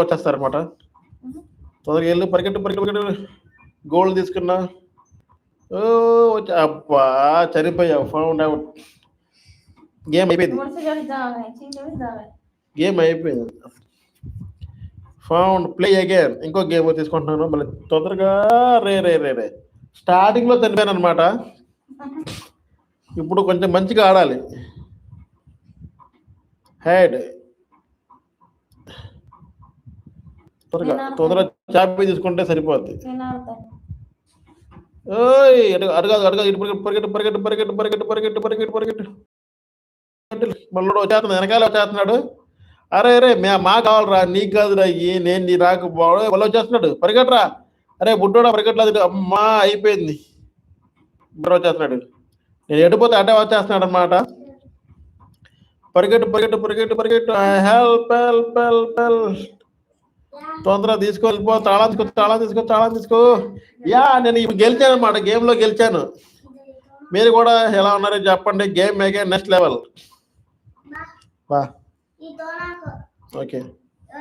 వచ్చేస్తారనమాట. తొందరగా వెళ్ళి పరిగెట్టు గోల్డ్ తీసుకున్నా. ఓ అబ్బా చనిపోయావు. Found out. గేమ్ అయిపోయింది. Found play again. ఇంకో గేమ్ తీసుకుంటున్నాను మళ్ళీ తొందరగా. రే స్టార్టింగ్లో చనిపోయాను అనమాట. ఇప్పుడు కొంచెం మంచిగా ఆడాలి. హెడ్ తొందరగా చాపి తీసుకుంటే సరిపోద్ది. ఓయ్ అడగాదు ఇటు పరిగెట్టు. మళ్ళీ వచ్చేస్తున్నాడు, వెనకాల వచ్చేస్తున్నాడు. అరే మా కావాలరా, నీకు కాదురా నేను నీ రాకు మళ్ళీ వచ్చేస్తున్నాడు. పరిగెట్టరా. అరే బుడ్డోడా పరిగెట్టలేదు. అమ్మా అయిపోయింది. బుడ్డ వచ్చేస్తున్నాడు. నేను ఎడిపోతే అటే వచ్చేస్తున్నాడు అనమాట. పరిగెట్టు. హెల్ప్. తొందరగా వెళ్ళిపో. తాళం తీసుకో. యా నేను ఇప్పుడు గెలిచాను అనమాట. గేమ్లో గెలిచాను. మీరు కూడా ఎలా ఉన్నారో చెప్పండి. Game make next level. Okay.